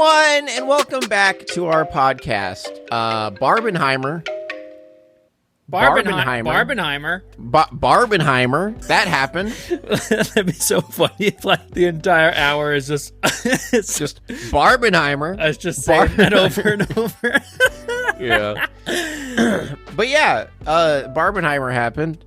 everyone, and welcome back to our podcast. Barbenheimer. Barbenheimer. That happened. That'd be so funny if like the entire hour is just it's just Barbenheimer. I was just saying that over and over. Yeah. But yeah, Barbenheimer happened.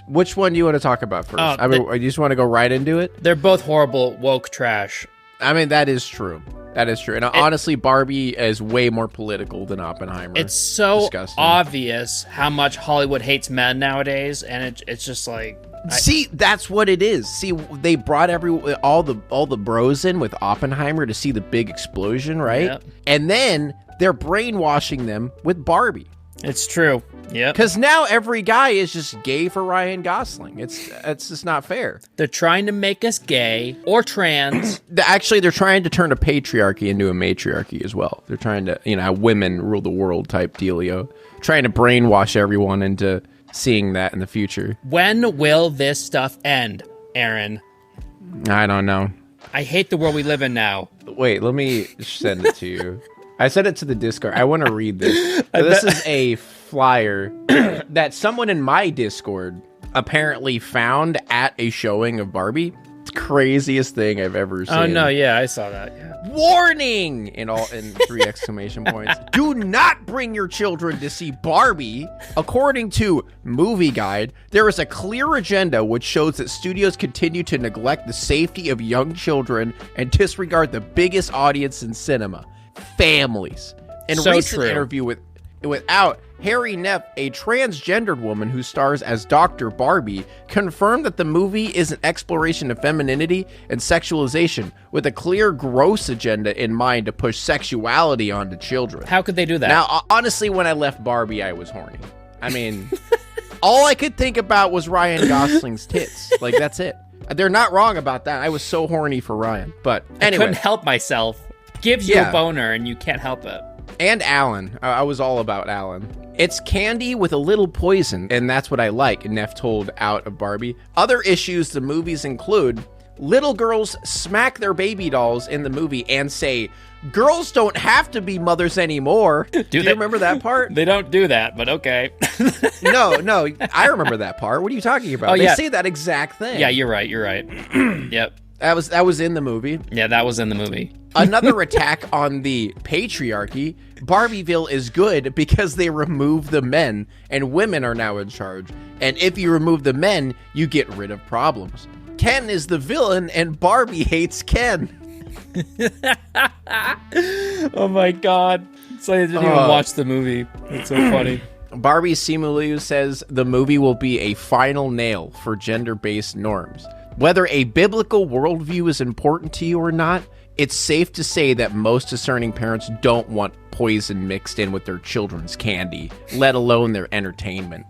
Which one do you want to talk about first? I mean, you just want to go right into it? They're both horrible woke trash. I mean, that is true. And honestly, Barbie is way more political than Oppenheimer. It's so disgusting. obvious how much Hollywood hates men nowadays, and it's just like... See, that's what it is. See, they brought all the bros in with Oppenheimer to see the big explosion, right? Yep. And then they're brainwashing them with Barbie. It's true. Yeah. Because now every guy is just gay for Ryan Gosling. It's just not fair. They're trying to make us gay or trans. Actually, they're trying to turn a patriarchy into a matriarchy as well. They're trying to, have women rule the world type dealio. Trying to brainwash everyone into seeing that in the future. When will this stuff end, Aaron? I don't know. I hate the world we live in now. Wait, let me send it to you. I sent it to the Discord. I want to read this. So this is a flyer that someone in my Discord apparently found at a showing of Barbie. It's the craziest thing I've ever seen. Oh no, yeah, I saw that. Yeah. Warning! In 3 exclamation points. Do not bring your children to see Barbie. According to Movie Guide, there is a clear agenda which shows that studios continue to neglect the safety of young children and disregard the biggest audience in cinema. Families. In a recent interview with Harry Neff, a transgendered woman who stars as Dr. Barbie, confirmed that the movie is an exploration of femininity and sexualization with a clear gross agenda in mind to push sexuality onto children. How could they do that? Now, honestly, when I left Barbie, I was horny. I mean, all I could think about was Ryan Gosling's tits. Like, that's it. They're not wrong about that. I was so horny for Ryan. But anyway. I couldn't help myself. Gives you a boner and you can't help it. And Alan. I was all about Alan. It's candy with a little poison, and that's what I like, Neff told Out of Barbie. Other issues the movies include little girls smack their baby dolls in the movie and say, girls don't have to be mothers anymore. Do you remember that part? They don't do that, but okay. No, I remember that part. What are you talking about? They say that exact thing. Yeah, you're right. Yep. That was in the movie. Yeah, that was in the movie. Another attack on the patriarchy. Barbieville is good because they remove the men and women are now in charge. And if you remove the men, you get rid of problems. Ken is the villain and Barbie hates Ken. Oh my God. It's like I didn't even watch the movie. It's so funny. Barbie Simuliu says the movie will be a final nail for gender-based norms. Whether a biblical worldview is important to you or not, it's safe to say that most discerning parents don't want poison mixed in with their children's candy, let alone their entertainment.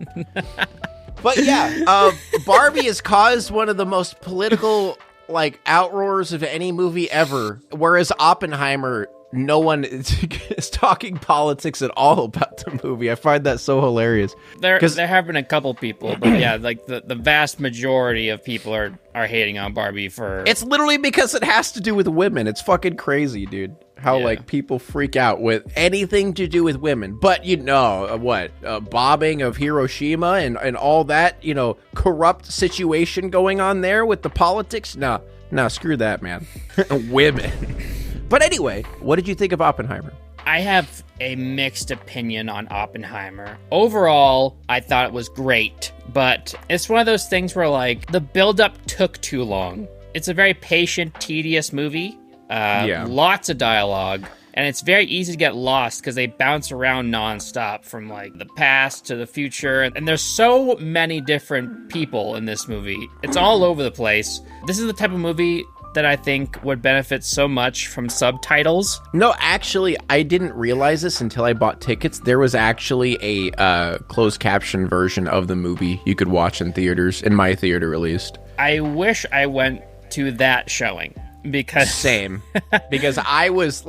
But yeah, Barbie has caused one of the most political outroars of any movie ever, whereas Oppenheimer, no one is talking politics at all about the movie. I find that so hilarious. There have been a couple people, but yeah, the vast majority of people are hating on Barbie for... It's literally because it has to do with women. It's fucking crazy, dude. How people freak out with anything to do with women. But bombing of Hiroshima and all that, corrupt situation going on there with the politics? No, screw that, man. Women. But anyway, what did you think of Oppenheimer? I have a mixed opinion on Oppenheimer. Overall, I thought it was great, but it's one of those things where the build-up took too long. It's a very patient, tedious movie. Lots of dialogue, and it's very easy to get lost because they bounce around nonstop from the past to the future, and there's so many different people in this movie. It's all over the place. This is the type of movie that I think would benefit so much from subtitles. No, actually, I didn't realize this until I bought tickets. There was actually a closed caption version of the movie you could watch in theaters, in my theater at least. I wish I went to that showing. Because same. Because I was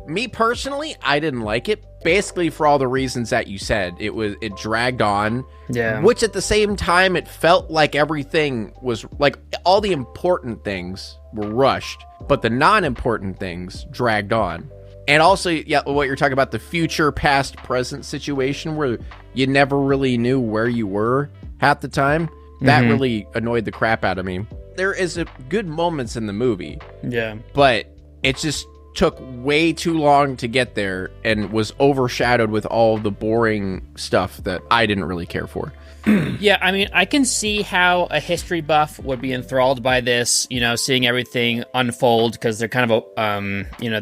Me personally, I didn't like it. Basically, for all the reasons that you said, it dragged on. Yeah. Which at the same time, it felt like everything was like all the important things were rushed, but the non-important things dragged on. And also, yeah, what you're talking about, the future, past, present situation where you never really knew where you were half the time. That really annoyed the crap out of me. There is good moments in the movie. Yeah. But it just took way too long to get there and was overshadowed with all the boring stuff that I didn't really care for. Yeah, I mean, I can see how a history buff would be enthralled by this, seeing everything unfold, because they're kind of,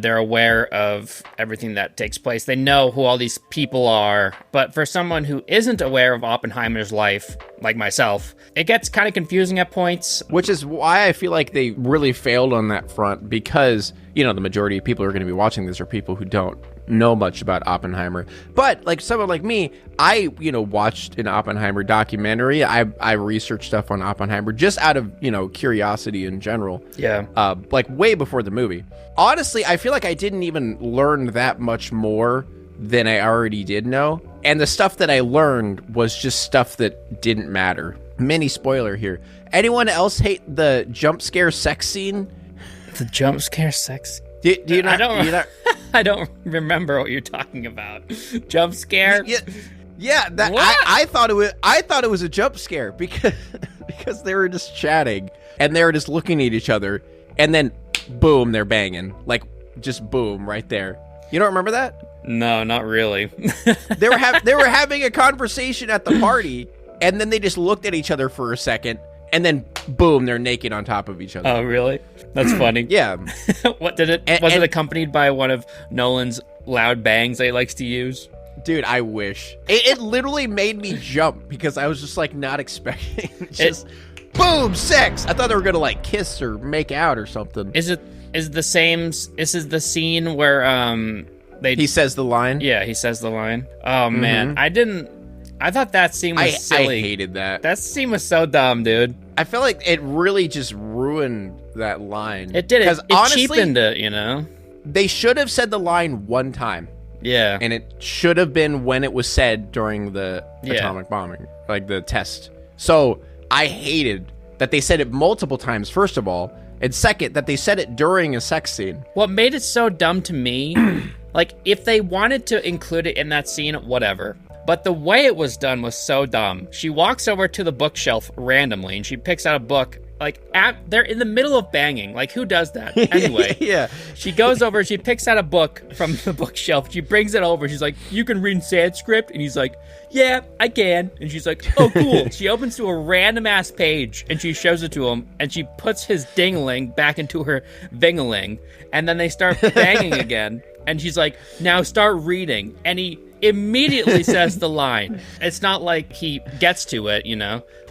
they're aware of everything that takes place. They know who all these people are. But for someone who isn't aware of Oppenheimer's life, like myself, it gets kind of confusing at points. Which is why I feel like they really failed on that front, because, the majority of people who are going to be watching this are people who don't know much about Oppenheimer. But like someone like me, I watched an Oppenheimer documentary. I researched stuff on Oppenheimer just out of curiosity in general. Yeah. Like way before the movie. Honestly, I feel like I didn't even learn that much more than I already did know, and the stuff that I learned was just stuff that didn't matter. Mini spoiler here. Anyone else hate the jump scare sex scene? The jump scare sex. Do you not? I don't remember what you're talking about. Jump scare? Yeah. That I thought it was a jump scare because they were just chatting and they were just looking at each other, and then boom, they're banging. Like just boom right there. You don't remember that? No, not really. They were having a conversation at the party, and then they just looked at each other for a second, and then boom, they're naked on top of each other. Oh, really? That's funny. Yeah. Was it accompanied by one of Nolan's loud bangs that he likes to use? Dude, I wish. It literally made me jump because I was just like not expecting boom, sex. I thought they were gonna like kiss or make out or something. Is the same? This is the scene where he says the line. Yeah, he says the line. Oh man, I thought that scene was silly. I hated that. That scene was so dumb, dude. I feel like it really just ruined that line. It did. It cheapened it, They should have said the line one time. Yeah. And it should have been when it was said during the atomic bombing, like the test. So I hated that they said it multiple times, first of all. And second, that they said it during a sex scene. What made it so dumb to me, like, if they wanted to include it in that scene, whatever. But the way it was done was so dumb. She walks over to the bookshelf randomly, and she picks out a book. Like, they're in the middle of banging. Like, who does that? Anyway. Yeah. She goes over, she picks out a book from the bookshelf. She brings it over. She's like, you can read Sanskrit? And he's like, yeah, I can. And she's like, oh, cool. She opens to a random-ass page, and she shows it to him, and she puts his ding-a-ling back into her ving-a-ling, and then they start banging again. And she's like, now start reading. And he immediately says the line. It's not like he gets to it,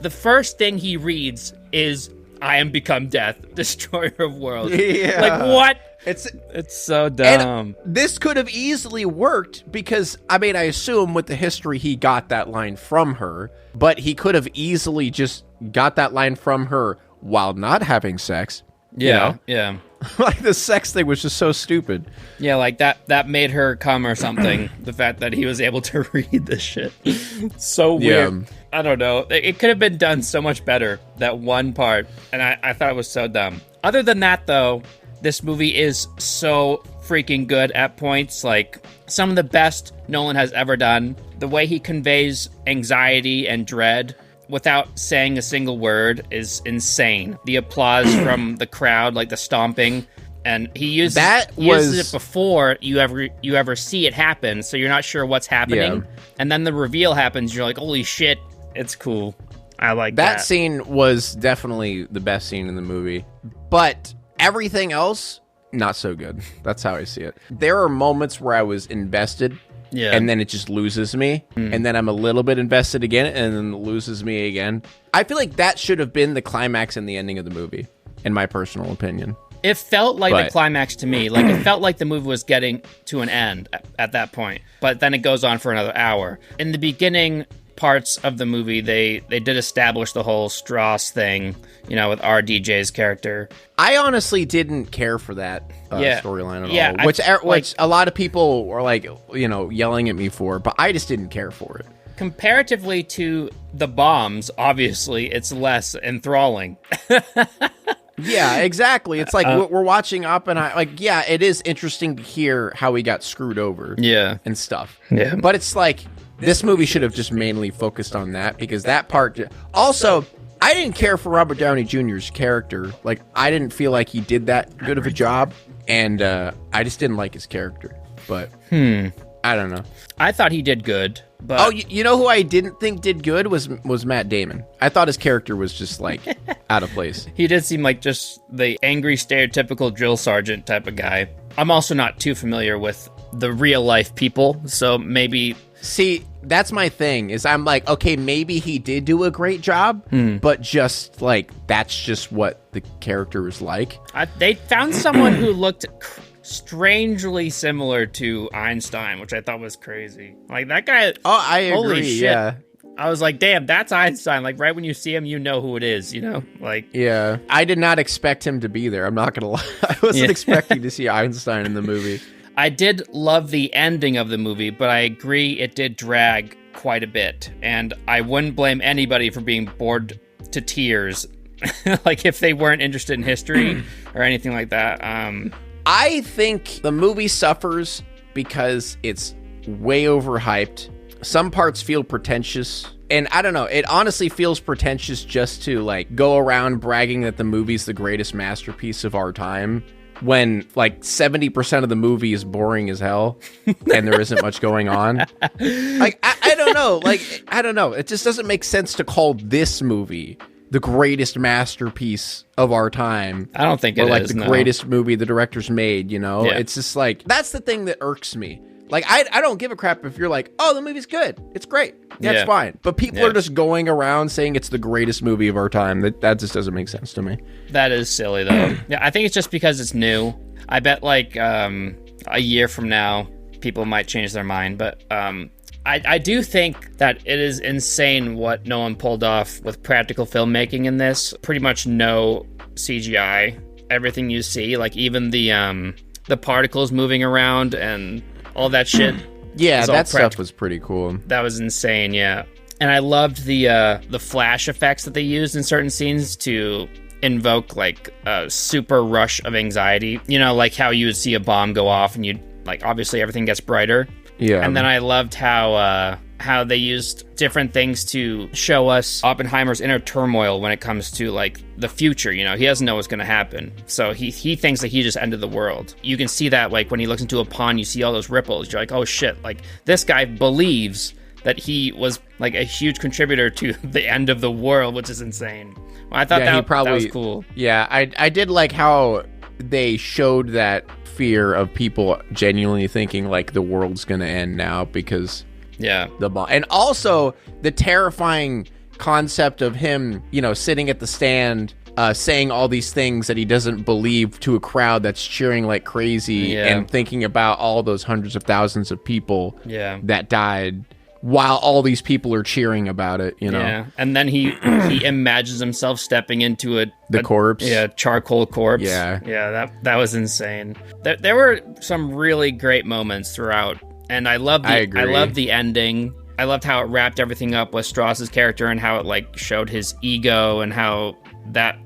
The first thing he reads is, I am become death, destroyer of worlds. Yeah. Like, what? It's so dumb. And this could have easily worked because, I assume with the history he got that line from her, but he could have easily just got that line from her while not having sex. Yeah, yeah. Like, the sex thing was just so stupid. Yeah, like that made her come or something. The fact that he was able to read this shit. So weird. Yeah. I don't know. It could have been done so much better, that one part. And I thought it was so dumb. Other than that, though, this movie is so freaking good at points. Like, some of the best Nolan has ever done. The way he conveys anxiety and dread without saying a single word is insane. The applause from the crowd, like the stomping, and he uses it before you ever see it happen, so you're not sure what's happening. Yeah. And then the reveal happens, you're like, holy shit, it's cool. I like that. That scene was definitely the best scene in the movie, but everything else, not so good. That's how I see it. There are moments where I was invested. Yeah. And then it just loses me. And then I'm a little bit invested again, and then it loses me again. I feel like that should have been the climax and the ending of the movie, in my personal opinion. It felt like the climax to me. Like, it felt like the movie was getting to an end at that point. But then it goes on for another hour. In the beginning, parts of the movie, they did establish the whole Strauss thing, you know, with RDJ's character. I honestly didn't care for that storyline at all, which a lot of people were like, you know, yelling at me for, but I just didn't care for it. Comparatively to the bombs, obviously, it's less enthralling. Yeah, exactly. It's like we're watching Oppenheimer. Like, yeah, it is interesting to hear how he got screwed over. Yeah. And stuff. Yeah. But it's like, this movie should have just mainly focused on that, because that part... Also, I didn't care for Robert Downey Jr.'s character. Like, I didn't feel like he did that good of a job, and I just didn't like his character. But, I don't know. I thought he did good, but... you know who I didn't think did good was Matt Damon. I thought his character was just, like, out of place. He did seem like just the angry, stereotypical drill sergeant type of guy. I'm also not too familiar with the real-life people, so maybe... See, that's my thing, is I'm like, okay, maybe he did do a great job, but just, like, that's just what the character is like. They found someone who looked... strangely similar to Einstein, which I thought was crazy. Like, that guy... Oh, I agree, holy shit. yeah. I was like, damn, that's Einstein. Like, right when you see him, you know who it is, you know? Like... Yeah. I did not expect him to be there. I'm not gonna lie. I wasn't expecting to see Einstein in the movie. I did love the ending of the movie, but I agree it did drag quite a bit. And I wouldn't blame anybody for being bored to tears. Like, if they weren't interested in history or anything like that. I think the movie suffers because it's way overhyped. Some parts feel pretentious. And I don't know, it honestly feels pretentious just to, like, go around bragging that the movie's the greatest masterpiece of our time, when, like, 70% of the movie is boring as hell and there isn't much going on. Like, I don't know. Like, I don't know. It just doesn't make sense to call this movie the greatest masterpiece of our time. I don't think it is, like the greatest movie the director's made, you know? Yeah. It's just like, that's the thing that irks me. Like, I don't give a crap if you're like, oh, the movie's good. It's great. That's fine. But people are just going around saying it's the greatest movie of our time. That just doesn't make sense to me. That is silly, though. Yeah, I think it's just because it's new. I bet, like, a year from now, people might change their mind. But I do think that it is insane what Nolan pulled off with practical filmmaking in this. Pretty much no CGI. Everything you see, like even the particles moving around and all that shit. Yeah, that stuff was pretty cool. That was insane, yeah. And I loved the flash effects that they used in certain scenes to invoke like a super rush of anxiety. You know, like how you would see a bomb go off and you'd like obviously everything gets brighter. Yeah. And then I loved how they used different things to show us Oppenheimer's inner turmoil when it comes to like the future. You know, he doesn't know what's going to happen. So he thinks that he just ended the world. You can see that like when he looks into a pond, you see all those ripples. You're like, oh shit, like this guy believes that he was like a huge contributor to the end of the world, which is insane. Well, I thought that was cool. Yeah, I did like how they showed that fear of people genuinely thinking like the world's gonna end now because the bomb. And also the terrifying concept of him, you know, sitting at the stand saying all these things that he doesn't believe to a crowd that's cheering like crazy and thinking about all those hundreds of thousands of people that died while all these people are cheering about it, you know. Yeah, and then he imagines himself stepping into a corpse. Yeah, charcoal corpse. Yeah, that was insane. There were some really great moments throughout, and I loved the ending. I loved how it wrapped everything up with Strauss's character and how it like showed his ego and how that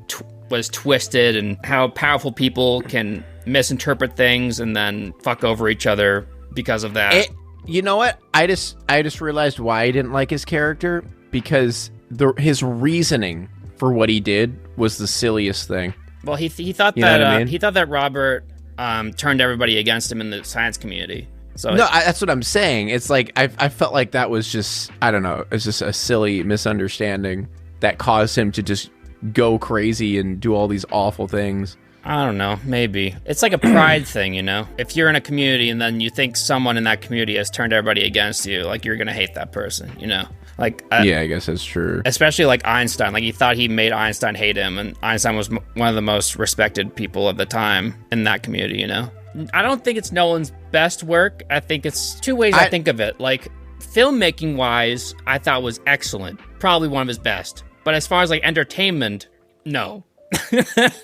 was twisted and how powerful people can misinterpret things and then fuck over each other because of that. You know what? I just realized why I didn't like his character, because his reasoning for what he did was the silliest thing. Well, he thought that he thought that Robert turned everybody against him in the science community. So that's what I'm saying. It's like I felt like that was just, I don't know, it's just a silly misunderstanding that caused him to just go crazy and do all these awful things. I don't know, maybe. It's like a pride thing, you know? If you're in a community and then you think someone in that community has turned everybody against you, like, you're gonna hate that person, you know? Like, yeah, I guess that's true. Especially like Einstein. Like, he thought he made Einstein hate him, and Einstein was one of the most respected people of the time in that community, you know? I don't think it's Nolan's best work. I think it's two ways I think of it. Like, filmmaking wise, I thought was excellent. Probably one of his best. But as far as like entertainment, no.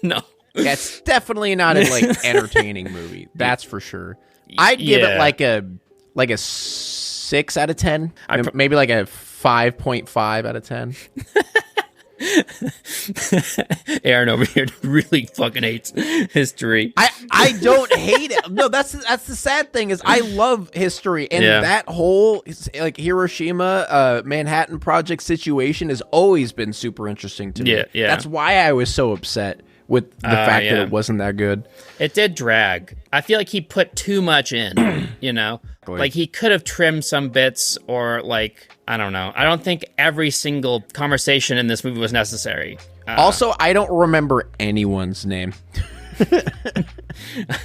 No. Yeah, it's definitely not a like entertaining movie. That's for sure. I'd give it like a 6 out of 10. Maybe like a 5.5 out of 10. Aaron over here really fucking hates history. I don't hate it. No, that's the sad thing is I love history, and that whole like Hiroshima, Manhattan Project situation has always been super interesting to me. Yeah. That's why I was so upset with the fact that it wasn't that good. It did drag. I feel like he put too much in, you know? Like he could have trimmed some bits or like, I don't know. I don't think every single conversation in this movie was necessary. Also, I don't remember anyone's name.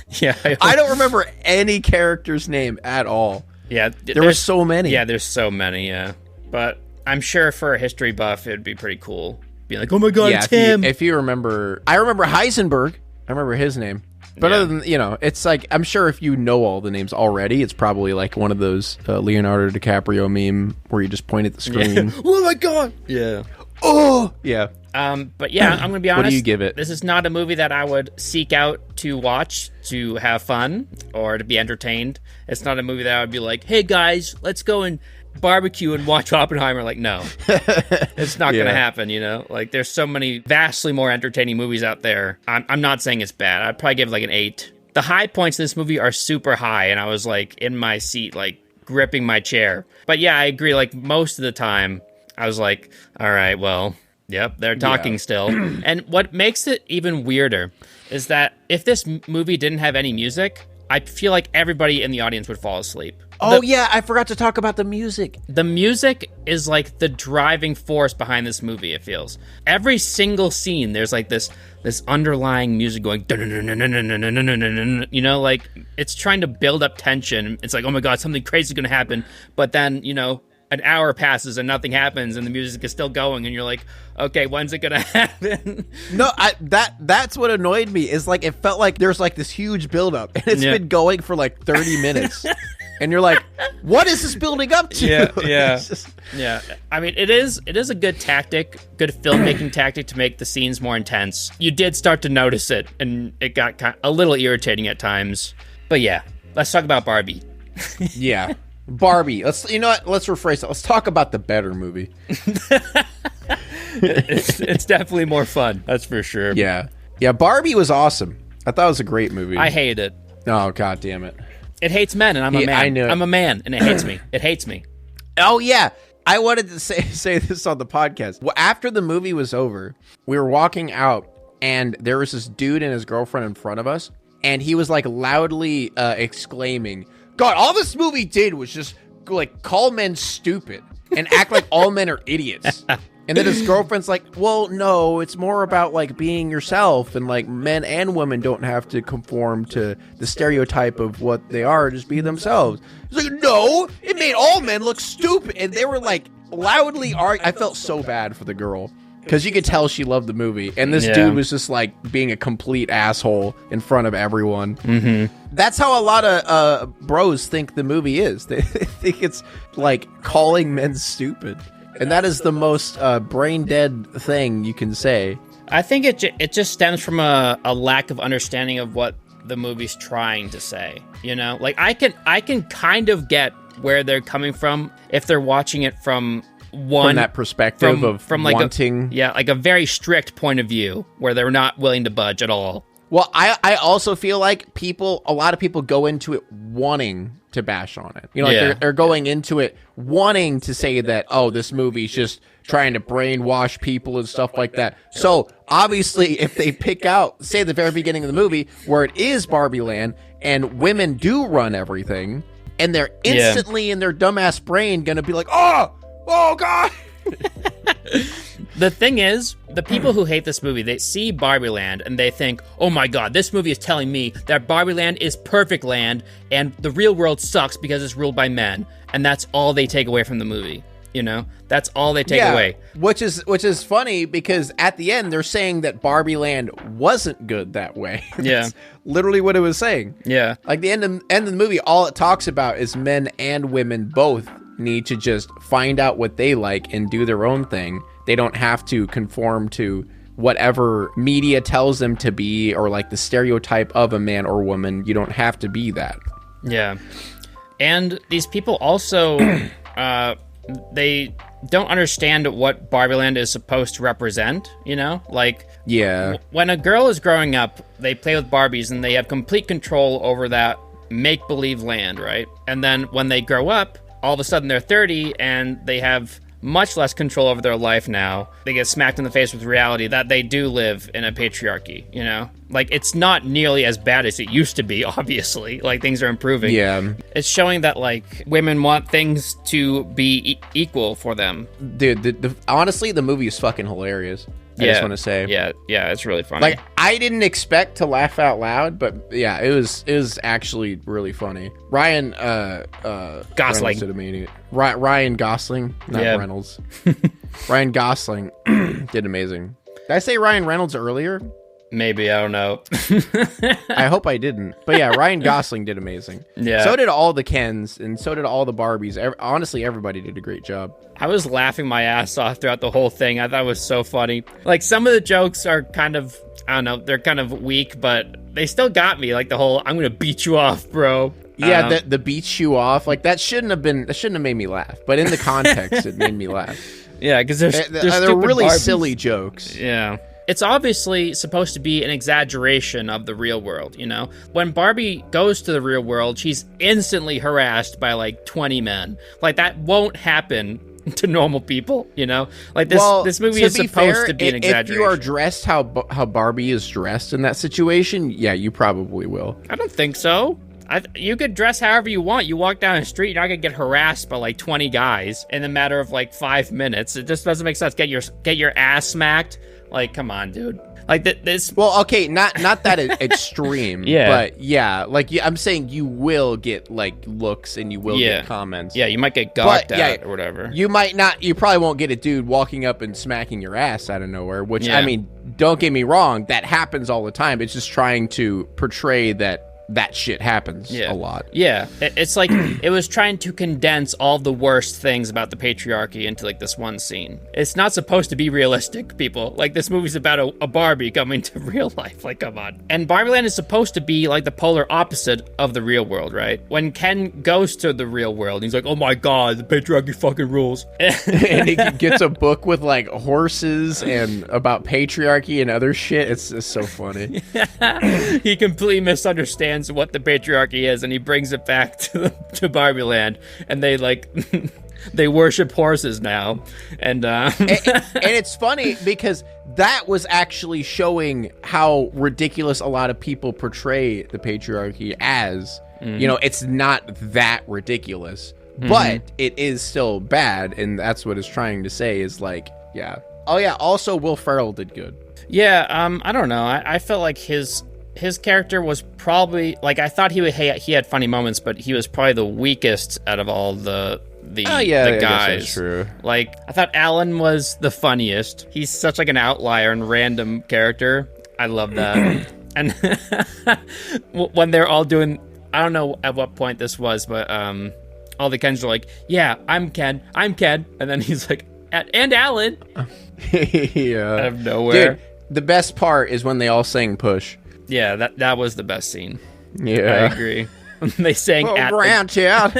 Yeah. I don't remember any character's name at all. Yeah. There were so many. Yeah, there's so many, yeah. But I'm sure for a history buff, it'd be pretty cool. Be like, oh my God, it's him. If you remember, I remember Heisenberg. I remember his name. But other than, you know, it's like, I'm sure if you know all the names already, it's probably like one of those Leonardo DiCaprio meme where you just point at the screen. Yeah. Oh my God. Yeah. Oh. Yeah. But yeah, I'm going to be honest. What do you give it? This is not a movie that I would seek out to watch to have fun or to be entertained. It's not a movie that I would be like, hey guys, let's go and barbecue and watch Oppenheimer. Like, no, it's not going to happen, you know? Like, there's so many vastly more entertaining movies out there. I'm not saying it's bad. I'd probably give it like an 8. The high points in this movie are super high, and I was like in my seat, like gripping my chair. But yeah, I agree. Like, most of the time, I was like, all right, well, yep, they're talking still. And what makes it even weirder is that if this movie didn't have any music, I feel like everybody in the audience would fall asleep. Oh, yeah, I forgot to talk about the music. The music is like the driving force behind this movie, it feels. Every single scene, there's like this underlying music going, you know, like it's trying to build up tension. It's like, oh my God, something crazy is going to happen. But then, you know, an hour passes and nothing happens and the music is still going and you're like, okay, when's it gonna happen? No, that's what annoyed me is like it felt like there's like this huge buildup and it's been going for like 30 minutes and you're like, what is this building up to? Yeah. I mean, it is a good tactic, good filmmaking tactic to make the scenes more intense. You did start to notice it and it got a little irritating at times. But yeah, let's talk about Barbie. Yeah. Barbie. Let's rephrase it. Let's talk about the better movie. It's definitely more fun. That's for sure. Yeah. Barbie was awesome. I thought it was a great movie. I hate it. Oh, God damn it. It hates men, and I'm a man. I knew it. I'm a man, and it hates me. It hates me. Oh, yeah. I wanted to say this on the podcast. Well, after the movie was over, we were walking out, and there was this dude and his girlfriend in front of us, and he was like loudly exclaiming, God, all this movie did was just like call men stupid and act like all men are idiots. And then his girlfriend's like, well, no, it's more about like being yourself and like men and women don't have to conform to the stereotype of what they are, just be themselves. He's like, no, it made all men look stupid. And they were like loudly arguing. I felt so bad for the girl because you could tell she loved the movie. And this dude was just like being a complete asshole in front of everyone. Mm-hmm. That's how a lot of bros think the movie is. They think it's like calling men stupid. And that is the most brain dead thing you can say. I think it just stems from a lack of understanding of what the movie's trying to say. You know, like I can kind of get where they're coming from if they're watching it from that perspective from like wanting, like a very strict point of view where they're not willing to budge at all. Well, I also feel like a lot of people go into it wanting to bash on it. You know, like they're going into it wanting to say that, oh, this movie's just trying to brainwash people and stuff like that. So obviously, if they pick out, say at the very beginning of the movie, where it is Barbie Land and women do run everything, and they're instantly in their dumbass brain going to be like, oh God. The thing is, the people who hate this movie, they see Barbie Land and they think, oh my God, this movie is telling me that Barbie Land is perfect land and the real world sucks because it's ruled by men. And that's all they take away from the movie. You know, that's all they take away. Which is funny because at the end they're saying that Barbie Land wasn't good that way. That's literally what it was saying. Yeah. Like the end of the movie, all it talks about is men and women both need to just find out what they like and do their own thing. They don't have to conform to whatever media tells them to be, or like the stereotype of a man or woman. You don't have to be that. Yeah. And these people also, they don't understand what Barbieland is supposed to represent, you know? Like, yeah, when a girl is growing up, they play with Barbies and they have complete control over that make-believe land, right? And then when they grow up, all of a sudden they're 30 and they have much less control over their life now. They get smacked in the face with reality that they do live in a patriarchy, you know? Like, it's not nearly as bad as it used to be, obviously. Like, things are improving. Yeah. It's showing that, like, women want things to be equal for them. Dude, honestly, the movie is fucking hilarious. I just want to say. Yeah, it's really funny. Like, I didn't expect to laugh out loud, but yeah, it was actually really funny. Ryan Gosling. Ryan Gosling, not Reynolds. Ryan Gosling did amazing. Did I say Ryan Reynolds earlier? Maybe, I don't know. I hope I didn't. But yeah, Ryan Gosling did amazing. Yeah. So did all the Kens, and so did all the Barbies. Honestly, everybody did a great job. I was laughing my ass off throughout the whole thing. I thought it was so funny. Like, some of the jokes are kind of, I don't know, they're kind of weak, but they still got me. Like, the whole, I'm going to beat you off, bro. Yeah, the beats you off. Like, that shouldn't have made me laugh. But in the context, it made me laugh. Yeah, because they're really Barbies. Silly jokes. Yeah. It's obviously supposed to be an exaggeration of the real world, you know? When Barbie goes to the real world, she's instantly harassed by, like, 20 men. Like, that won't happen to normal people, you know? Like, this movie is supposed to be an exaggeration. If you are dressed how Barbie is dressed in that situation, yeah, you probably will. I don't think so. You could dress however you want. You walk down the street, you're not gonna get harassed by like 20 guys in a matter of like 5 minutes. It just doesn't make sense. Get your ass smacked. Like, come on, dude. Like this. Well, okay, not that extreme. Yeah. But yeah, like I'm saying, you will get like looks and you will get comments. Yeah, you might get gawked at or whatever. You might not. You probably won't get a dude walking up and smacking your ass out of nowhere. Which I mean, don't get me wrong, that happens all the time. It's just trying to portray that shit happens a lot. Yeah. It's like it was trying to condense all the worst things about the patriarchy into like this one scene. It's not supposed to be realistic, people. Like, this movie's about a Barbie coming to real life. Like, come on. And Barbieland is supposed to be like the polar opposite of the real world, right? When Ken goes to the real world, he's like, oh my God, the patriarchy fucking rules. And he gets a book with like horses and about patriarchy and other shit. It's so funny. He completely misunderstands what the patriarchy is, and he brings it back to Barbieland, and they like they worship horses now, and it's funny because that was actually showing how ridiculous a lot of people portray the patriarchy as. You know, it's not that ridiculous, but it is still bad, and that's what it's trying to say is like, yeah. Oh yeah, also Will Ferrell did good. Yeah, I don't know. I felt like his character was probably, like, I thought he had funny moments, but he was probably the weakest out of all the guys. Guess that's true. Like, I thought Alan was the funniest. He's such like an outlier and random character. I love that. And when they're all doing, I don't know at what point this was, but all the Kens are like, yeah, I'm Ken, and then he's like, and Alan. Yeah. Out of nowhere. Dude, the best part is when they all sang Push. Yeah, that was the best scene. Yeah, I agree. They sang at grandchild.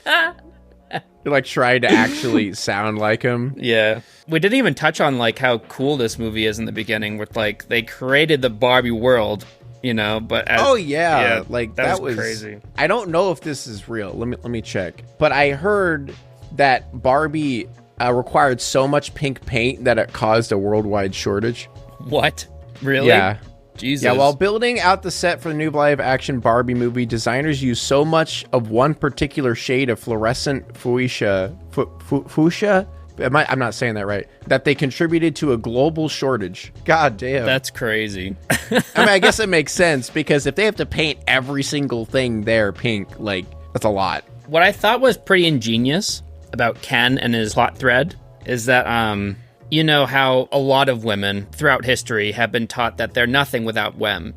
They like tried to actually sound like him. Yeah, we didn't even touch on like how cool this movie is in the beginning. With like they created the Barbie world, you know. But like that was crazy. I don't know if this is real. Let me check. But I heard that Barbie required so much pink paint that it caused a worldwide shortage. What? Really? Yeah. Jesus. Yeah, while building out the set for the new live-action Barbie movie, designers used so much of one particular shade of fluorescent fuchsia, I'm not saying that right, that they contributed to a global shortage. God damn. That's crazy. I mean, I guess it makes sense, because if they have to paint every single thing there pink, like, that's a lot. What I thought was pretty ingenious about Ken and his plot thread is that, you know how a lot of women throughout history have been taught that they're nothing without men.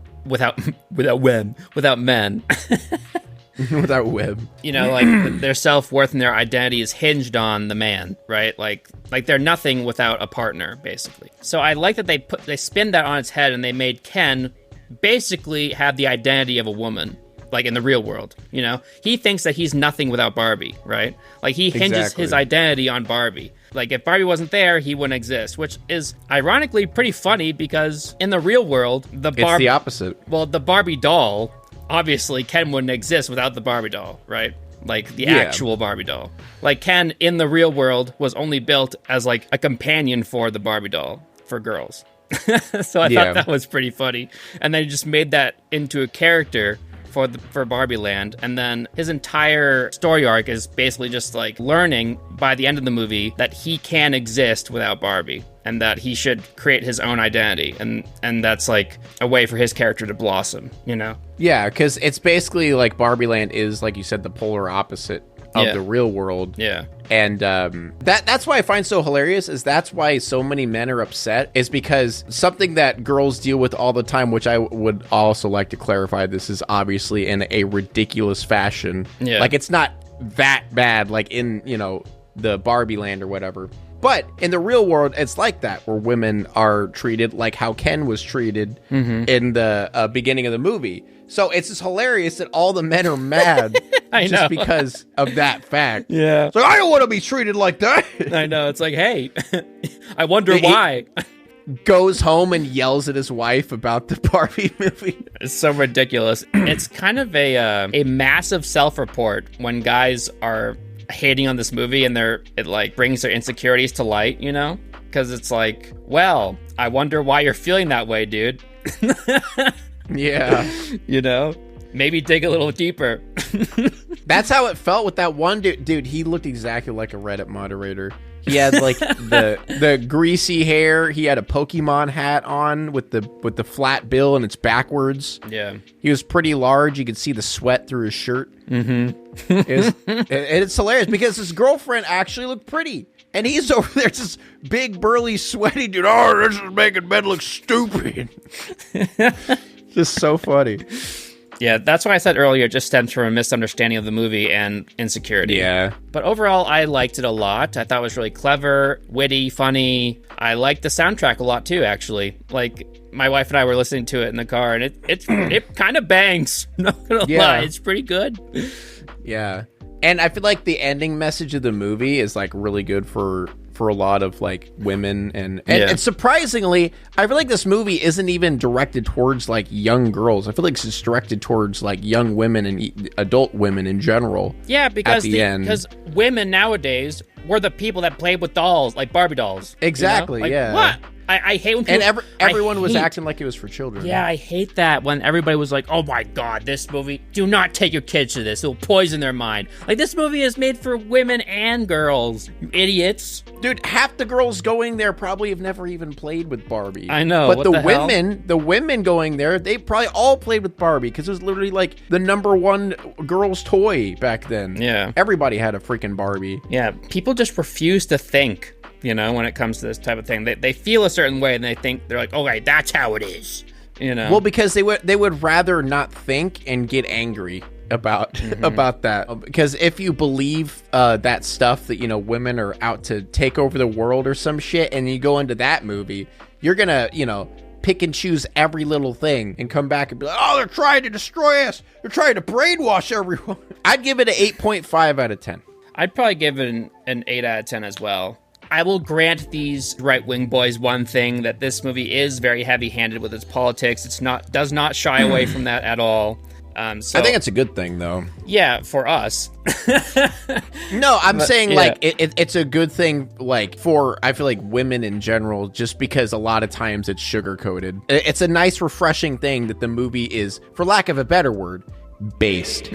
Without web. You know, like their self-worth and their identity is hinged on the man, right? Like they're nothing without a partner, basically. So I like that they spin that on its head and they made Ken basically have the identity of a woman, like in the real world. You know, he thinks that he's nothing without Barbie, right? Like he hinges his identity on Barbie. Like if Barbie wasn't there, he wouldn't exist, which is ironically pretty funny because in the real world, it's the opposite. Well, the Barbie doll, obviously Ken wouldn't exist without the Barbie doll, right? Like the actual Barbie doll. Like Ken in the real world was only built as like a companion for the Barbie doll for girls. So I thought that was pretty funny. And they just made that into a character for Barbie Land, and then his entire story arc is basically just like learning by the end of the movie that he can exist without Barbie and that he should create his own identity, and that's like a way for his character to blossom, you know? Yeah, because it's basically like Barbie Land is, like you said, the polar opposite of the real world. Yeah. And that's why I find so hilarious is that's why so many men are upset is because something that girls deal with all the time, which I would also like to clarify, this is obviously in a ridiculous fashion. Yeah. Like it's not that bad like in, you know, the Barbie Land or whatever. But in the real world, it's like that, where women are treated like how Ken was treated in the beginning of the movie. So it's just hilarious that all the men are mad just because of that fact. Yeah. It's like, I don't want to be treated like that. I know. It's like, hey, I wonder why. Goes home and yells at his wife about the Barbie movie. It's so ridiculous. It's kind of a massive self-report when guys are hating on this movie and it like brings their insecurities to light, you know? Because it's like, well, I wonder why you're feeling that way, dude. Yeah. You know? Maybe dig a little deeper. That's how it felt with that one dude. Dude, he looked exactly like a Reddit moderator. He had like the greasy hair. He had a Pokemon hat on with the flat bill and it's backwards. Yeah. He was pretty large. You could see the sweat through his shirt. And it's hilarious because his girlfriend actually looked pretty. And he's over there just big, burly, sweaty dude. Oh, this is making men look stupid. Just so funny. Yeah, that's why I said earlier, it just stems from a misunderstanding of the movie and insecurity. Yeah. But overall, I liked it a lot. I thought it was really clever, witty, funny. I liked the soundtrack a lot too, actually. Like, my wife and I were listening to it in the car, and it kind of bangs. Not gonna lie, it's pretty good. Yeah. And I feel like the ending message of the movie is like really good for a lot of like women and surprisingly, I feel like this movie isn't even directed towards like young girls. I feel like it's directed towards like young women and adult women in general. Yeah, because because women nowadays were the people that played with dolls, like Barbie dolls. Exactly. You know? Like, yeah. What? I hate when people... And everyone was acting like it was for children. Yeah, I hate that when everybody was like, oh my god, this movie, do not take your kids to this. It'll poison their mind. Like, this movie is made for women and girls, you idiots. Dude, half the girls going there probably have never even played with Barbie. I know. But the women going there, they probably all played with Barbie because it was literally like the #1 girl's toy back then. Yeah. Everybody had a freaking Barbie. Yeah, people just refuse to think. You know, when it comes to this type of thing, they feel a certain way and they think they're like, okay, that's how it is. You know, well, because they would rather not think and get angry about that. Because if you believe that stuff that, you know, women are out to take over the world or some shit, and you go into that movie, you're gonna, you know, pick and choose every little thing and come back and be like, oh, they're trying to destroy us. They're trying to brainwash everyone. I'd give it an 8.5 out of 10. I'd probably give it an 8 out of 10 as well. I will grant these right-wing boys one thing, that this movie is very heavy-handed with its politics. Does not shy away from that at all. So, I think it's a good thing, though. Yeah, for us. No, I'm saying, like, it's a good thing, like, for, I feel like, women in general, just because a lot of times it's sugar-coated. It's a nice, refreshing thing that the movie is, for lack of a better word, based.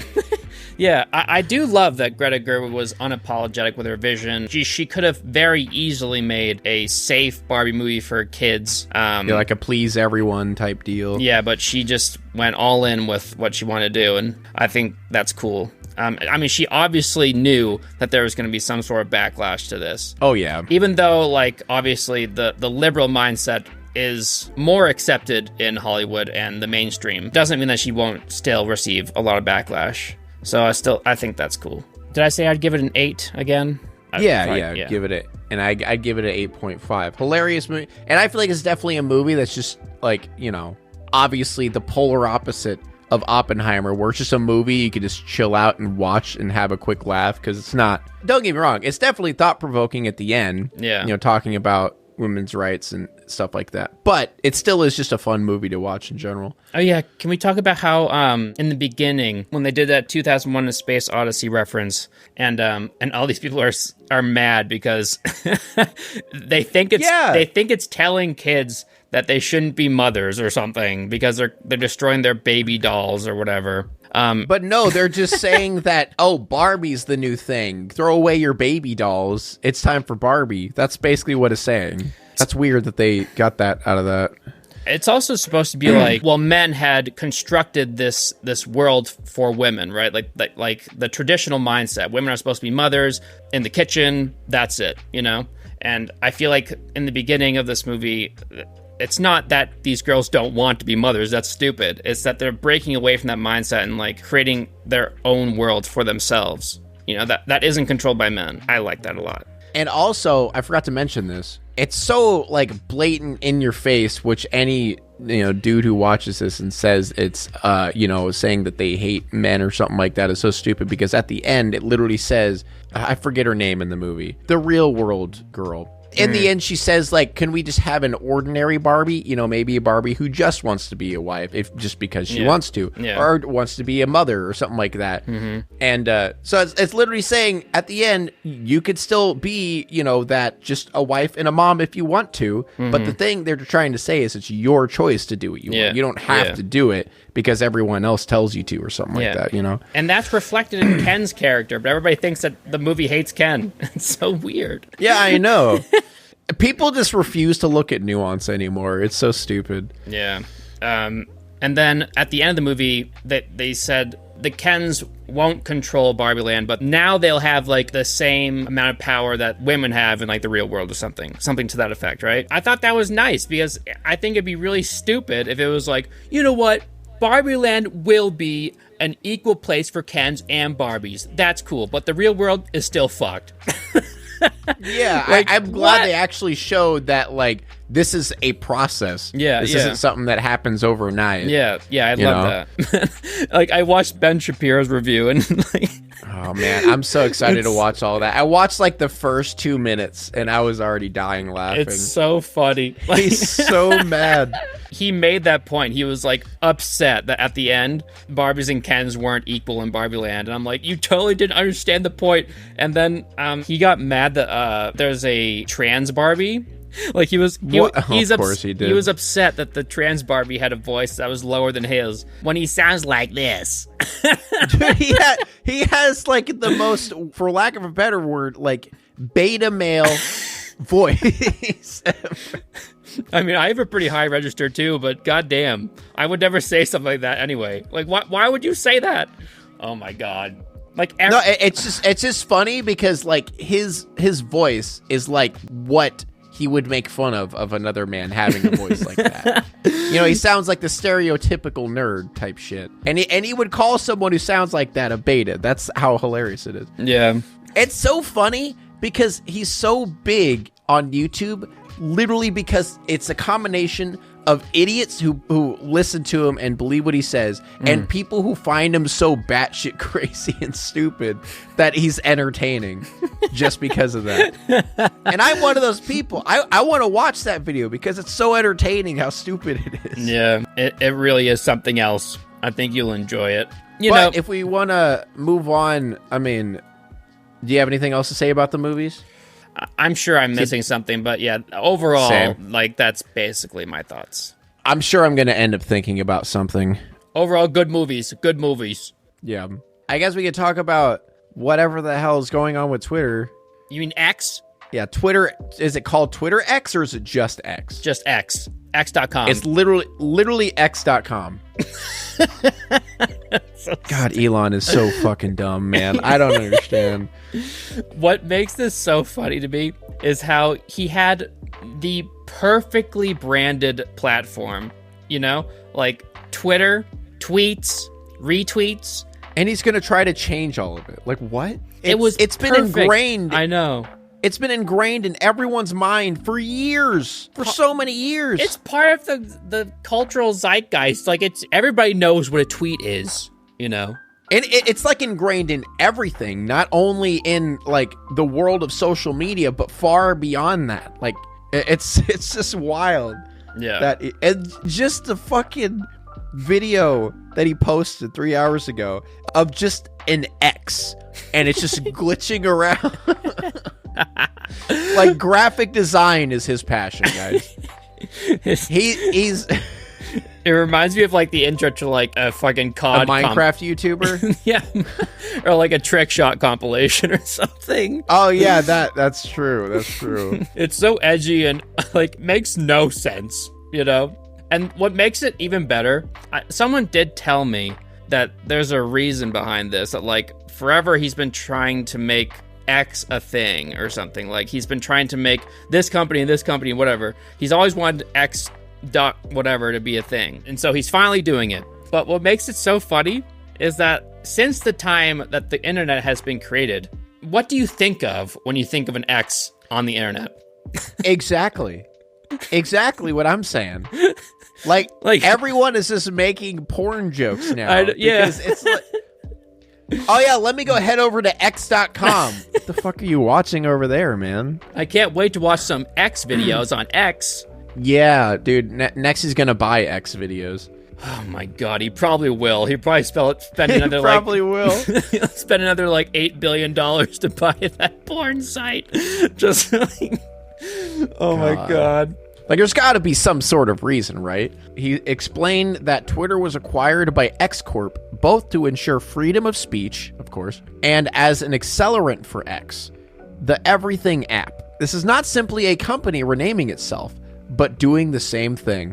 Yeah, I do love that Greta Gerwig was unapologetic with her vision. She could have very easily made a safe Barbie movie for kids. Like a please everyone type deal. Yeah, but she just went all in with what she wanted to do, and I think that's cool. I mean, she obviously knew that there was going to be some sort of backlash to this. Oh, yeah. Even though, like, obviously the liberal mindset is more accepted in Hollywood and the mainstream, doesn't mean that she won't still receive a lot of backlash. So I think that's cool. Did I say I'd give it an 8 again? Yeah. Give it a, and I'd give it an 8.5. Hilarious movie, and I feel like it's definitely a movie that's just like, you know, obviously the polar opposite of Oppenheimer, where it's just a movie you could just chill out and watch and have a quick laugh, because it's not. Don't get me wrong, it's definitely thought provoking at the end. Yeah, you know, talking about women's rights and stuff like that, but it still is just a fun movie to watch in general. Oh yeah, can we talk about how in the beginning, when they did that 2001: A Space Odyssey reference, and all these people are mad because they think it's telling kids that they shouldn't be mothers or something because they're destroying their baby dolls or whatever. But no, they're just saying that, oh, Barbie's the new thing. Throw away your baby dolls. It's time for Barbie. That's basically what it's saying. That's weird that they got that out of that. It's also supposed to be like, well, men had constructed this world for women, right? Like the traditional mindset. Women are supposed to be mothers in the kitchen. That's it, you know? And I feel like in the beginning of this movie, it's not that these girls don't want to be mothers. That's stupid. It's that they're breaking away from that mindset and like creating their own world for themselves. You know, that isn't controlled by men. I like that a lot. And also, I forgot to mention this. It's so like blatant in your face, which any, you know, dude who watches this and says it's, you know, saying that they hate men or something like that is so stupid, because at the end, it literally says, I forget her name in the movie, the real world girl. In the end, she says, like, can we just have an ordinary Barbie? You know, maybe a Barbie who just wants to be a wife, if just because she wants to, or wants to be a mother or something like that. And so it's literally saying at the end, you could still be, you know, that just a wife and a mom if you want to. But the thing they're trying to say is it's your choice to do what you want. You don't have to do it because everyone else tells you to or something like that, you know? And that's reflected in Ken's character, but everybody thinks that the movie hates Ken. It's so weird. Yeah, I know. People just refuse to look at nuance anymore. It's so stupid. Yeah. And then at the end of the movie, they said the Kens won't control Barbie Land, but now they'll have like the same amount of power that women have in like the real world or something to that effect, right? I thought that was nice, because I think it'd be really stupid if it was like, you know what? Barbie Land will be an equal place for Kens and Barbies. That's cool, but the real world is still fucked. Yeah, like, I'm glad they actually showed that, like, this is a process. Yeah, this isn't something that happens overnight. Yeah, I love that. Like, I watched Ben Shapiro's review, and like, oh man, I'm so excited to watch all that. I watched like the first 2 minutes, and I was already dying laughing. It's so funny. He's so mad. He made that point. He was like upset that at the end, Barbies and Kens weren't equal in Barbie Land, and I'm like, you totally didn't understand the point. And then he got mad that there's a trans Barbie. Like he was upset that the trans Barbie had a voice that was lower than his when he sounds like this. Dude, he has like the most, for lack of a better word, like beta male voice ever. I mean, I have a pretty high register too, but goddamn, I would never say something like that anyway. Like, why would you say that? Oh my god! Like, no, it's just funny because like his voice is like what he would make fun of another man having a voice like that. You know, he sounds like the stereotypical nerd type shit, and he would call someone who sounds like that a beta. That's how hilarious it is. Yeah, it's so funny because he's so big on YouTube. Literally because it's a combination of idiots who listen to him and believe what he says, and people who find him so batshit crazy and stupid that he's entertaining just because of that. And I'm one of those people. I want to watch that video because it's so entertaining how stupid it is. Yeah, it really is something else. I think you'll enjoy it. But if we want to move on, I mean, do you have anything else to say about the movies? I'm sure I'm missing something, but yeah, overall, Same. like, that's basically my thoughts. I'm sure I'm going to end up thinking about something. Overall, good movies. Good movies. Yeah. I guess we could talk about whatever the hell is going on with Twitter. You mean X? Yeah, Twitter. Is it called Twitter X or is it just X? Just X. X.com. It's literally X.com. God, Elon is so fucking dumb, man. I don't understand. What makes this so funny to me is how he had the perfectly branded platform, you know? Like Twitter, tweets, retweets, And he's going to try to change all of it. Like, what? It's been perfect. ingrained. I know. It's been ingrained in everyone's mind for years. For so many years. It's part of the cultural zeitgeist. Like, everybody knows what a tweet is, you know? And it's like ingrained in everything, not only in like the world of social media, but far beyond that. Like, it's just wild. Yeah. That and just the fucking video that he posted 3 hours ago of just an X, and it's just glitching around. Like, graphic design is his passion, guys. He's It reminds me of like the intro to like a fucking COD a Minecraft YouTuber. Yeah. Or like a trick shot compilation or something. Oh yeah, that's true. That's true. It's so edgy and like makes no sense, you know? And what makes it even better, someone did tell me that there's a reason behind this, that like forever he's been trying to make X a thing or something. Like he's been trying to make this company and this company, whatever. He's always wanted X dot whatever to be a thing. And so he's finally doing it. But what makes it so funny is that since the time that the internet has been created, what do you think of when you think of an X on the internet? Exactly what I'm saying. Like everyone is just making porn jokes now. Yeah. Because it's like, oh yeah, let me go head over to x.com. What the fuck are you watching over there, man? I can't wait to watch some X videos on X. Yeah, dude. Next he's gonna buy X videos. Oh my god, he probably will. He'll probably spend another will. He'll spend another like $8 billion to buy that porn site. Just like, oh my god. Like, there's got to be some sort of reason, right? He explained that Twitter was acquired by X Corp, both to ensure freedom of speech, of course, and as an accelerant for X, the Everything app. This is not simply a company renaming itself, but doing the same thing.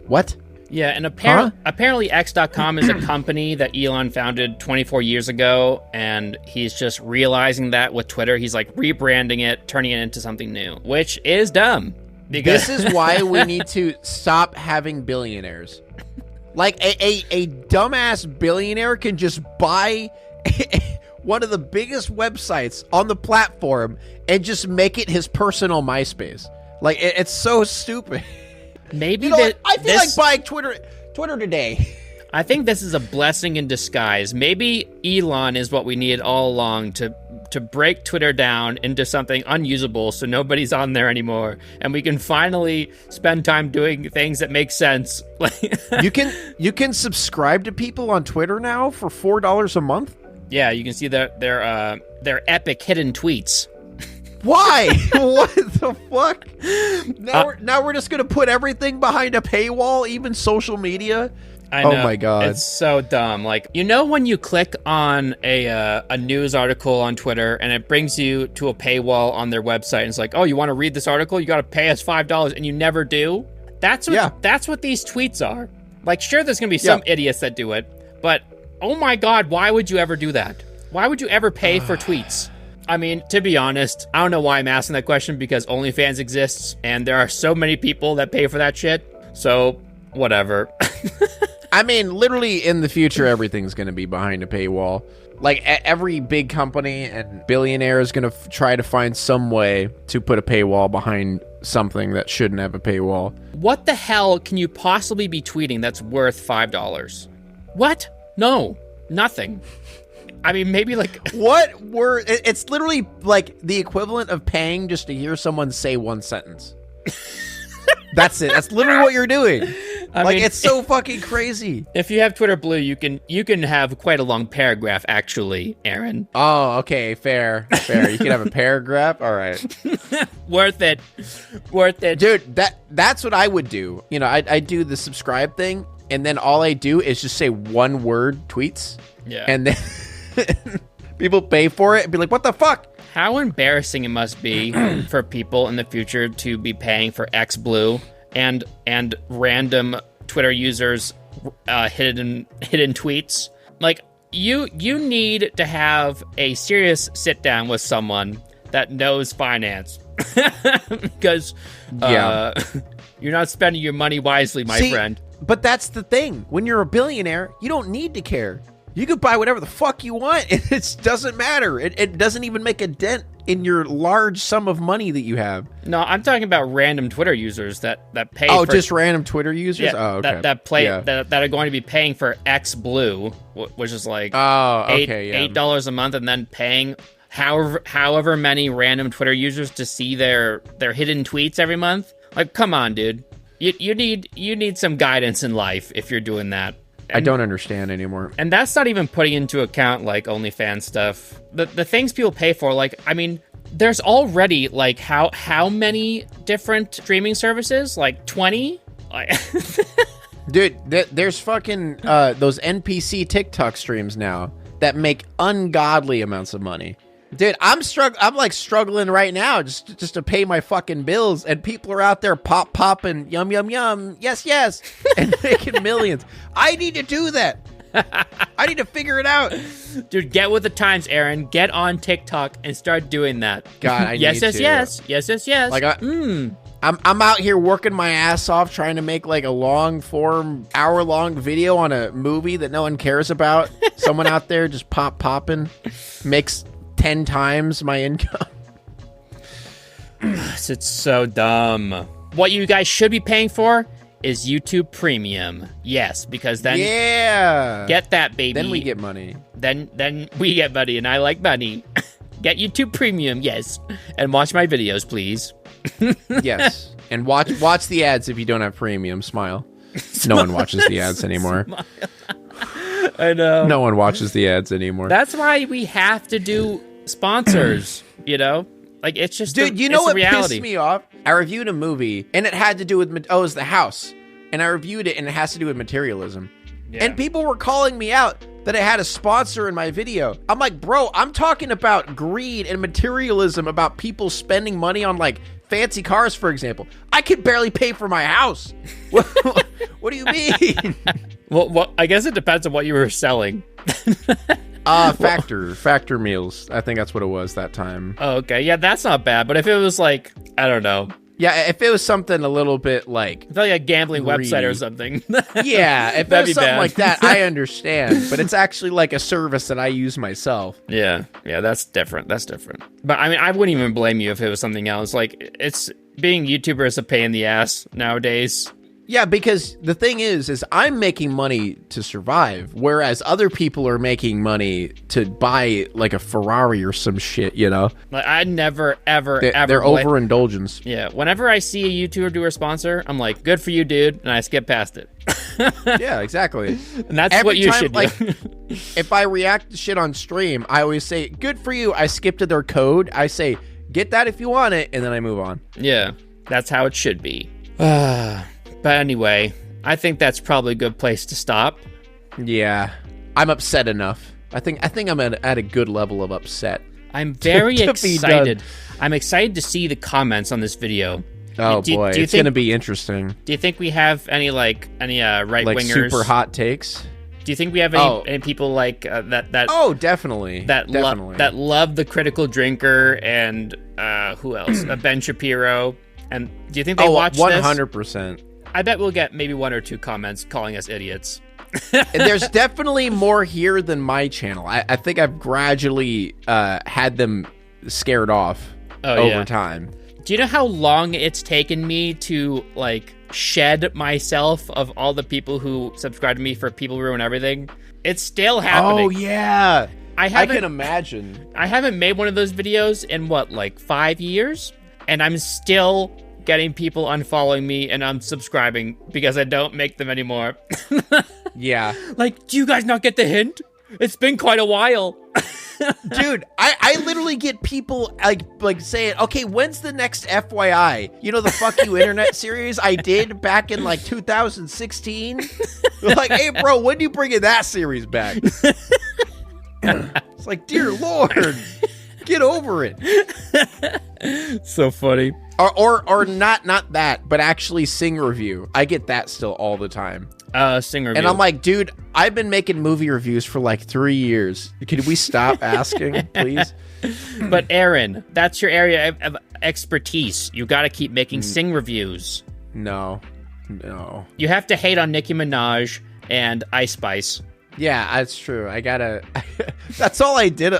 What? Yeah, and apparently X.com is a company that Elon founded 24 years ago, and he's just realizing that with Twitter. He's like rebranding it, turning it into something new, which is dumb. Because this is why we need to stop having billionaires. Like, a dumbass billionaire can just buy one of the biggest websites on the platform and just make it his personal MySpace. Like, it's so stupid. Maybe you know, I feel like buying Twitter today. I think this is a blessing in disguise. Maybe Elon is what we needed all along to break Twitter down into something unusable so nobody's on there anymore, and we can finally spend time doing things that make sense. You can subscribe to people on Twitter now for $4 a month? Yeah, you can see their epic hidden tweets. Why? What the fuck? Now we're just gonna put everything behind a paywall, even social media? I know. Oh my god. It's so dumb. Like, you know when you click on a news article on Twitter and it brings you to a paywall on their website and it's like, oh, you want to read this article? You got to pay us $5 and you never do? That's what these tweets are. Like, sure, there's going to be some idiots that do it, but oh my god, why would you ever do that? Why would you ever pay for tweets? I mean, to be honest, I don't know why I'm asking that question because OnlyFans exists and there are so many people that pay for that shit. So, whatever. I mean, literally in the future, everything's going to be behind a paywall. Like, every big company and billionaire is going to try to find some way to put a paywall behind something that shouldn't have a paywall. What the hell can you possibly be tweeting that's worth $5? What? No, nothing. I mean, maybe like... What were... It's literally like the equivalent of paying just to hear someone say one sentence. That's it. That's literally what you're doing. I mean, it's so fucking crazy. If you have Twitter Blue, you can have quite a long paragraph, actually, Aaron. Oh, okay, fair. You can have a paragraph. All right, worth it, dude. That's what I would do. You know, I do the subscribe thing, and then all I do is just say one word tweets. Yeah, and then people pay for it and be like, "What the fuck?" How embarrassing it must be for people in the future to be paying for X Blue and random Twitter users hidden tweets. Like, you need to have a serious sit down with someone that knows finance because you're not spending your money wisely, my friend. But that's the thing. When you're a billionaire, you don't need to care. You could buy whatever the fuck you want. It doesn't matter. It doesn't even make a dent in your large sum of money that you have. No, I'm talking about random Twitter users that pay. Oh, just random Twitter users. Yeah, oh, okay. that are going to be paying for X Blue, which is like $8 a month, and then paying however many random Twitter users to see their hidden tweets every month. Like, come on, dude. You need some guidance in life if you're doing that. I don't understand anymore. And that's not even putting into account, like, OnlyFans stuff. The things people pay for, like, I mean, there's already, like, how many different streaming services? Like, 20? Dude, there's fucking those NPC TikTok streams now that make ungodly amounts of money. Dude, I'm like struggling right now just to pay my fucking bills, and people are out there popping yum yum yum, yes, and making millions. I need to do that. I need to figure it out. Dude, get with the times, Aaron. Get on TikTok and start doing that. God, I need to. Yes. Like I'm out here working my ass off trying to make like a long form, hour-long video on a movie that no one cares about. Someone out there just popping makes 10 times my income. It's so dumb. What you guys should be paying for is YouTube Premium. Yes, because then get that, baby. Then we get money. Then we get money, and I like money. Get YouTube Premium, yes, and watch my videos, please. Yes, and watch the ads if you don't have Premium. Smile. No one watches the ads anymore. I know. No one watches the ads anymore. That's why we have to do sponsors, you know? Like, it's just Dude, you know what pissed me off? I reviewed a movie, and it had to do with... it was The House. And I reviewed it, and it has to do with materialism. Yeah. And people were calling me out that it had a sponsor in my video. I'm like, bro, I'm talking about greed and materialism, about people spending money on, like, fancy cars, for example. I could barely pay for my house. What do you mean? Well, I guess it depends on what you were selling. Factor meals. I think that's what it was that time. Oh, okay. Yeah, that's not bad. But if it was like, I don't know. Yeah, if it was something a little bit like... It's like a gambling website or something. Yeah, if it was something like that, I understand. But it's actually like a service that I use myself. Yeah, that's different. But I mean, I wouldn't even blame you if it was something else. Like, it's... Being YouTuber is a pain in the ass nowadays. Yeah, because the thing is I'm making money to survive, whereas other people are making money to buy like a Ferrari or some shit, you know? Like, I never, ever. They're overindulgence. Yeah, whenever I see a YouTuber do a sponsor, I'm like, good for you, dude, and I skip past it. Yeah, exactly. And that's what you should do. Like, if I react to shit on stream, I always say, good for you. I skip to their code. I say, get that if you want it, and then I move on. Yeah, that's how it should be. But anyway, I think that's probably a good place to stop. Yeah, I'm upset enough. I think I'm at a good level of upset. I'm very excited. I'm excited to see the comments on this video. Oh boy, it's going to be interesting. Do you think we have any right-wingers? Like super hot takes? Do you think we have any people like that? Oh, definitely. That love the critical drinker and who else? Ben Shapiro. And do you think they watch 100%. I bet we'll get maybe 1 or 2 comments calling us idiots. There's definitely more here than my channel. I think I've gradually had them scared off over time. Do you know how long it's taken me to like shed myself of all the people who subscribe to me for People Ruin Everything? It's still happening. Oh yeah, I can imagine. I haven't made one of those videos in like 5 years, and I'm still getting people unfollowing me and unsubscribing because I don't make them anymore. Yeah. Like, do you guys not get the hint? It's been quite a while. Dude, I literally get people like saying, okay, when's the next FYI? You know, the Fuck You Internet series I did back in like 2016? They're like, hey bro, when do you bring that series back? It's like, dear Lord, get over it. So funny. Or not that, but actually Sing Review. I get that still all the time. Sing Review. And I'm like, dude, I've been making movie reviews for like 3 years. Can we stop asking, please? But Aaron, that's your area of expertise. You got to keep making Sing Reviews. No. You have to hate on Nicki Minaj and Ice Spice. Yeah, that's true. I gotta. That's all I did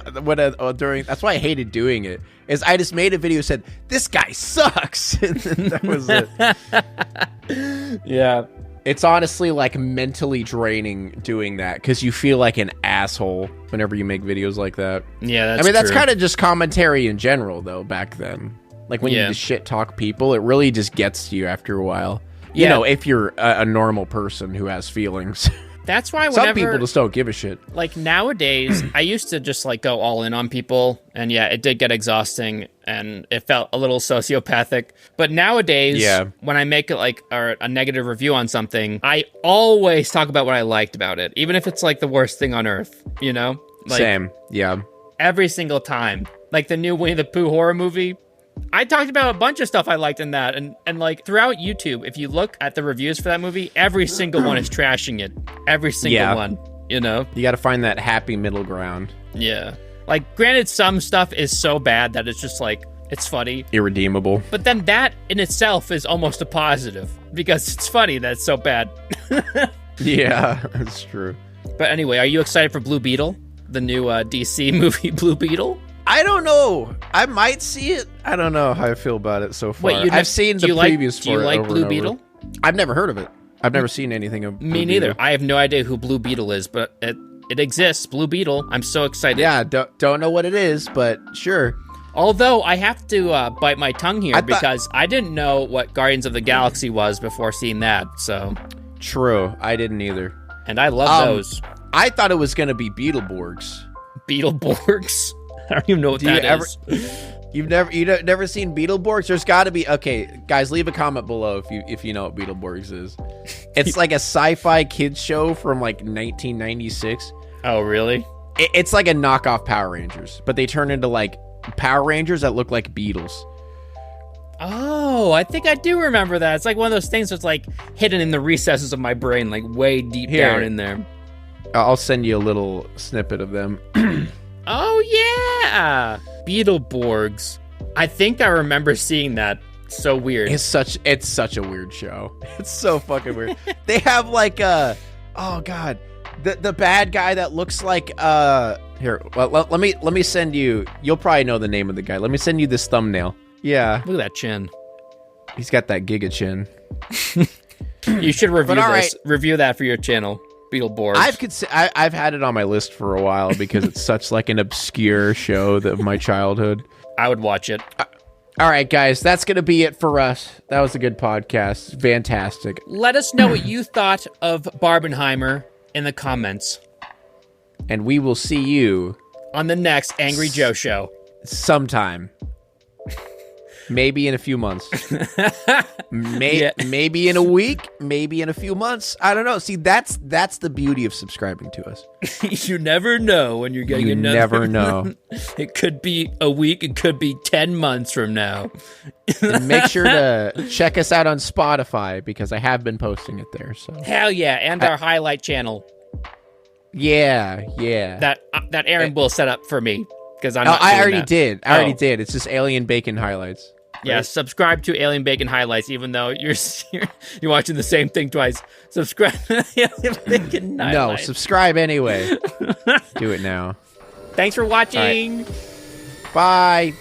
during. That's why I hated doing it. Is I just made a video said this guy sucks, and then that was it. Yeah, it's honestly like mentally draining doing that because you feel like an asshole whenever you make videos like that. Yeah, that's kind of just commentary in general, though. Back then, like when you just shit talk people, it really just gets to you after a while. Yeah. You know, if you're a normal person who has feelings. That's why some people just don't give a shit. Like nowadays, I used to just like go all in on people, and yeah, it did get exhausting, and it felt a little sociopathic. But nowadays, when I make it like a negative review on something, I always talk about what I liked about it, even if it's like the worst thing on earth. You know, like, same, yeah. Every single time, like the new Winnie the Pooh horror movie. I talked about a bunch of stuff I liked in that, and like throughout YouTube, if you look at the reviews for that movie, every single one is trashing it. Every single one, you know? You got to find that happy middle ground. Yeah. Like, granted, some stuff is so bad that it's just like, it's funny. Irredeemable. But then that in itself is almost a positive, because it's funny that it's so bad. Yeah, that's true. But anyway, are you excited for Blue Beetle? The new DC movie, Blue Beetle? I don't know. I might see it. I don't know how I feel about it so far. Wait, I've seen the previews for it. Do you like Blue Beetle? I've never heard of it. I've never seen anything of Blue Me neither. Beetle. I have no idea who Blue Beetle is, but it exists. Blue Beetle. I'm so excited. Yeah, don't know what it is, but sure. Although I have to bite my tongue here because I didn't know what Guardians of the Galaxy was before seeing that. So true. I didn't either. And I love those. I thought it was going to be Beetleborgs. Beetleborgs? I don't even know what that is. You've never seen Beetleborgs? There's got to be. Okay, guys, leave a comment below if you know what Beetleborgs is. It's like a sci-fi kids show from like 1996. Oh, really? It's like a knockoff Power Rangers, but they turn into like Power Rangers that look like Beetles. Oh, I think I do remember that. It's like one of those things that's like hidden in the recesses of my brain, like way deep down in there. I'll send you a little snippet of them. Oh, yeah. Beetleborgs. I think I remember seeing that. So weird. It's such a weird show. It's so fucking weird. They have like oh god, the bad guy that looks like here. Well, let me send you. You'll probably know the name of the guy. Let me send you this thumbnail. Yeah. Look at that chin. He's got that giga chin. You should review this. Right. Review that for your channel. Beetleborgs. I've had it on my list for a while because it's such like an obscure show of my childhood. I would watch it. All right, guys, that's going to be it for us. That was a good podcast. Fantastic. Let us know what you thought of Barbenheimer in the comments. And we will see you on the next Angry Joe show. Sometime. Maybe in a few months. Maybe in a week. Maybe in a few months. I don't know. See, that's the beauty of subscribing to us. You never know when you're getting another. You never know. It could be a week. It could be 10 months from now. And make sure to check us out on Spotify because I have been posting it there. So hell yeah, and our highlight channel. Yeah. That Aaron will set up for me because I already did. I already did. It's just Alienbacon highlights. Yeah, right? Subscribe to Alienbacon highlights, even though you're watching the same thing twice. Subscribe to Alienbacon highlights. No, subscribe anyway. Do it now. Thanks for watching. Right. Bye.